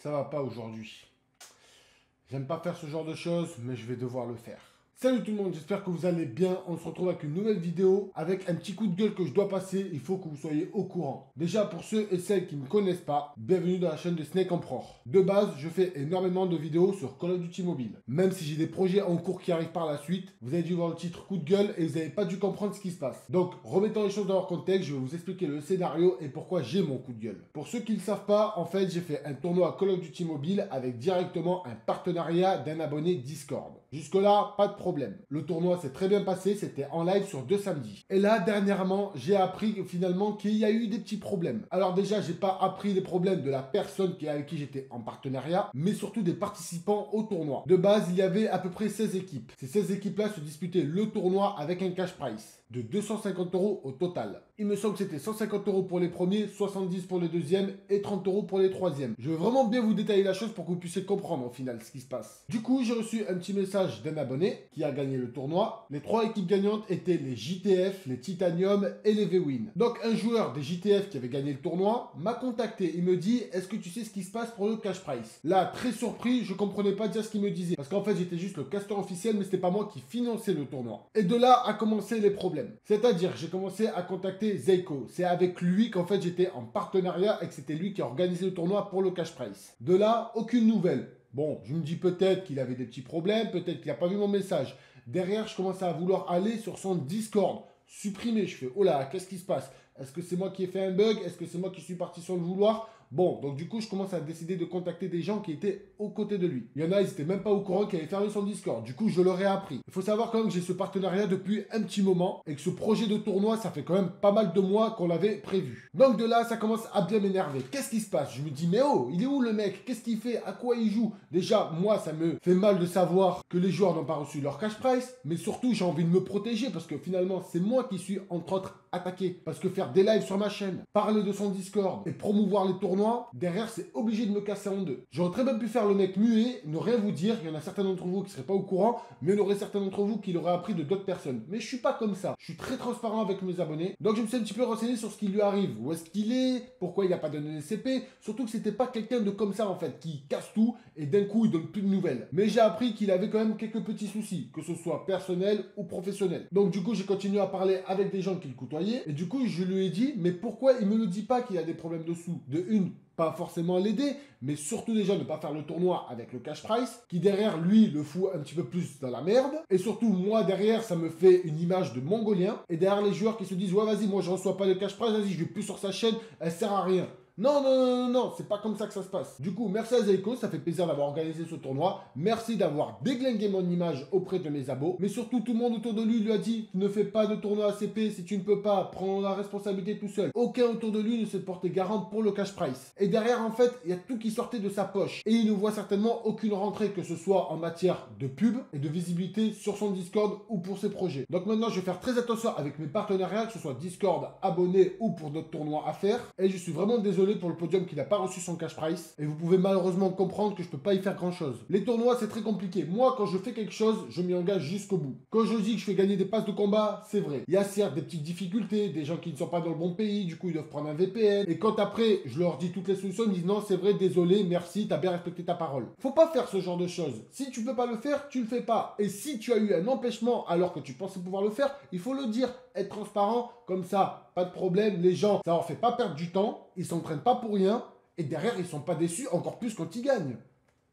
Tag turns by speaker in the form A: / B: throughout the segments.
A: Ça va pas aujourd'hui. J'aime pas faire ce genre de choses, mais je vais devoir le faire. Salut tout le monde, j'espère que vous allez bien. On se retrouve avec une nouvelle vidéo, avec un petit coup de gueule que je dois passer. Il faut que vous soyez au courant. Déjà, pour ceux et celles qui ne me connaissent pas, bienvenue dans la chaîne de Snake Emperor. De base, je fais énormément de vidéos sur Call of Duty Mobile. Même si j'ai des projets en cours qui arrivent par la suite, vous avez dû voir le titre coup de gueule et vous n'avez pas dû comprendre ce qui se passe. Donc, remettons les choses dans leur contexte, je vais vous expliquer le scénario et pourquoi j'ai mon coup de gueule. Pour ceux qui ne le savent pas, en fait, j'ai fait un tournoi Call of Duty Mobile avec directement un partenariat d'un abonné Discord. Jusque-là, pas de problème. Le tournoi s'est très bien passé, c'était en live sur 2 samedis. Et là, dernièrement, j'ai appris finalement qu'il y a eu des petits problèmes. Alors déjà, j'ai pas appris des problèmes de la personne avec qui j'étais en partenariat, mais surtout des participants au tournoi. De base, il y avait à peu près 16 équipes. Ces 16 équipes-là se disputaient le tournoi avec un cash prize de 250 € au total. Il me semble que c'était 150 € pour les premiers, 70 pour les deuxièmes et 30 € pour les troisièmes. Je veux vraiment bien vous détailler la chose pour que vous puissiez comprendre au final ce qui se passe. Du coup, j'ai reçu un petit message d'un abonné qui a gagné le tournoi. Les 3 équipes gagnantes étaient les JTF, les Titanium et les V-Win. Donc un joueur des JTF qui avait gagné le tournoi m'a contacté. Il me dit, est-ce que tu sais ce qui se passe pour le cash prize? Là, très surpris, je comprenais pas déjà ce qu'il me disait. Parce qu'en fait, j'étais juste le caster officiel, mais c'était pas moi qui finançais le tournoi. Et de là a commencé les problèmes. C'est-à-dire, j'ai commencé à contacter Zeiko. C'est avec lui qu'en fait j'étais en partenariat et que c'était lui qui a organisé le tournoi pour le cash prize. De là, aucune nouvelle. Bon, je me dis peut-être qu'il avait des petits problèmes, peut-être qu'il n'a pas vu mon message. Derrière, je commençais à vouloir aller sur son Discord, supprimer. Je fais, oh là, qu'est-ce qui se passe? Est-ce que c'est moi qui ai fait un bug? Est-ce que c'est moi qui suis parti sans le vouloir? Bon, donc du coup, je commence à décider de contacter des gens qui étaient aux côtés de lui. Il y en a, ils n'étaient même pas au courant qu'il avait fermé son Discord. Du coup, je leur ai appris. Il faut savoir quand même que j'ai ce partenariat depuis un petit moment et que ce projet de tournoi, ça fait quand même pas mal de mois qu'on l'avait prévu. Donc de là, ça commence à bien m'énerver. Qu'est-ce qui se passe? Je me dis, mais oh, il est où le mec? Qu'est-ce qu'il fait? À quoi il joue? Déjà, moi, ça me fait mal de savoir que les joueurs n'ont pas reçu leur cash prize, mais surtout, j'ai envie de me protéger parce que finalement, c'est moi qui suis entre autres attaqué. Parce que faire des lives sur ma chaîne, parler de son Discord et promouvoir les tournois, derrière, c'est obligé de me casser en deux. J'aurais très bien pu faire le mec muet, ne rien vous dire. Il y en a certains d'entre vous qui ne seraient pas au courant, mais il y en aurait certains d'entre vous qui l'auraient appris de d'autres personnes. Mais je suis pas comme ça. Je suis très transparent avec mes abonnés. Donc je me suis un petit peu renseigné sur ce qui lui arrive. Où est-ce qu'il est? Pourquoi il n'a pas donné les CP? Surtout que c'était pas quelqu'un de comme ça en fait, qui casse tout et d'un coup il donne plus de nouvelles. Mais j'ai appris qu'il avait quand même quelques petits soucis, que ce soit personnel ou professionnel. Donc du coup j'ai continué à parler avec des gens qui le côtoyaient. Et du coup je lui ai dit, mais pourquoi il me le dit pas qu'il a des problèmes de sous? De une, pas forcément l'aider, mais surtout déjà ne pas faire le tournoi avec le cash prize, qui derrière lui le fout un petit peu plus dans la merde. Et surtout moi derrière ça me fait une image de mongolien. Et derrière les joueurs qui se disent ouais vas-y moi je reçois pas le cash prize, vas-y je vais plus sur sa chaîne, elle sert à rien. Non, non, non, non, non, c'est pas comme ça que ça se passe. Du coup, merci à Zeiko, ça fait plaisir d'avoir organisé ce tournoi. Merci d'avoir déglingué mon image auprès de mes abos. Mais surtout, tout le monde autour de lui lui a dit, ne fais pas de tournoi ACP si tu ne peux pas, prends la responsabilité tout seul. Aucun autour de lui ne s'est porté garant pour le cash prize. Et derrière, en fait, il y a tout qui sortait de sa poche. Et il ne voit certainement aucune rentrée, que ce soit en matière de pub et de visibilité sur son Discord ou pour ses projets. Donc maintenant, je vais faire très attention avec mes partenariats, que ce soit Discord, abonnés ou pour d'autres tournois à faire. Et je suis vraiment désolé pour le podium qui n'a pas reçu son cash prize. Et vous pouvez malheureusement comprendre que je peux pas y faire grand chose. Les tournois c'est très compliqué. Moi quand je fais quelque chose, je m'y engage jusqu'au bout. Quand je dis que je fais gagner des passes de combat, c'est vrai. Il y a certes des petites difficultés, des gens qui ne sont pas dans le bon pays, du coup ils doivent prendre un VPN. Et quand après je leur dis toutes les solutions, ils me disent non c'est vrai, désolé, merci, t'as bien respecté ta parole. Faut pas faire ce genre de choses. Si tu peux pas le faire, tu le fais pas. Et si tu as eu un empêchement alors que tu pensais pouvoir le faire, il faut le dire, être transparent, comme ça. Pas de problème, les gens, ça leur fait pas perdre du temps, ils s'entraînent pas pour rien, et derrière, ils sont pas déçus, encore plus quand ils gagnent.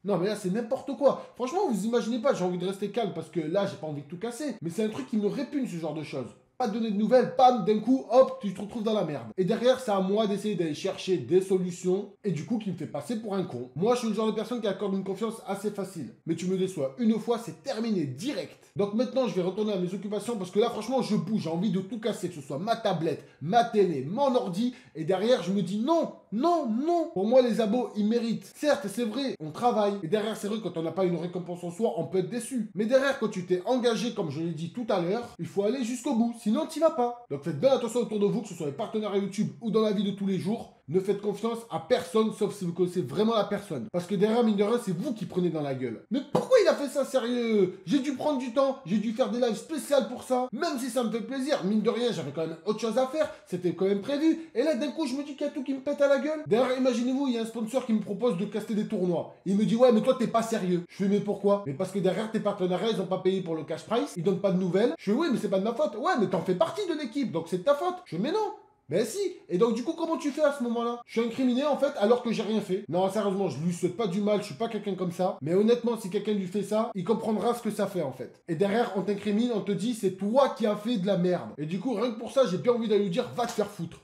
A: Non mais là, c'est n'importe quoi. Franchement, vous imaginez pas, j'ai envie de rester calme, parce que là, j'ai pas envie de tout casser. Mais c'est un truc qui me répugne, ce genre de choses. Pas de donner de nouvelles, pam, d'un coup, hop, tu te retrouves dans la merde. Et derrière, c'est à moi d'essayer d'aller chercher des solutions, et du coup, qui me fait passer pour un con. Moi, je suis le genre de personne qui accorde une confiance assez facile. Mais tu me déçois une fois, c'est terminé, direct. Donc maintenant, je vais retourner à mes occupations, parce que là, franchement, je bouge, j'ai envie de tout casser, que ce soit ma tablette, ma télé, mon ordi, et derrière, je me dis non, non, non. Pour moi, les abos, ils méritent. Certes, c'est vrai, on travaille, et derrière, c'est vrai, quand on n'a pas une récompense en soi, on peut être déçu. Mais derrière, quand tu t'es engagé, comme je l'ai dit tout à l'heure, il faut aller jusqu'au bout. Sinon, tu vas pas. Donc faites bien attention autour de vous, que ce soit les partenariats YouTube ou dans la vie de tous les jours. ne faites confiance à personne sauf si vous connaissez vraiment la personne. Parce que derrière, mine de rien, c'est vous qui prenez dans la gueule. Mais pourquoi il a fait ça, sérieux? J'ai dû prendre du temps, j'ai dû faire des lives spéciales pour ça. Même si ça me fait plaisir, mine de rien, j'avais quand même autre chose à faire. C'était quand même prévu. Et là, d'un coup, je me dis qu'il y a tout qui me pète à la gueule. Derrière, imaginez-vous, il y a un sponsor qui me propose de caster des tournois. Il me dit, ouais, mais toi, t'es pas sérieux. Je fais, mais pourquoi? Mais parce que derrière, tes partenariats, ils ont pas payé pour le cash price. Ils donnent pas de nouvelles. Je fais, oui, mais c'est pas de ma faute. Ouais, mais t'en fais partie de l'équipe, donc c'est de ta faute. Je fais, mais non. Ben si. Et donc du coup, comment tu fais à ce moment-là? Je suis incriminé en fait alors que j'ai rien fait. Non, sérieusement, je lui souhaite pas du mal, je suis pas quelqu'un comme ça. Mais honnêtement, si quelqu'un lui fait ça, il comprendra ce que ça fait en fait. Et derrière, on t'incrimine, on te dit c'est toi qui as fait de la merde. Et du coup, rien que pour ça, j'ai bien envie d'aller lui dire va te faire foutre.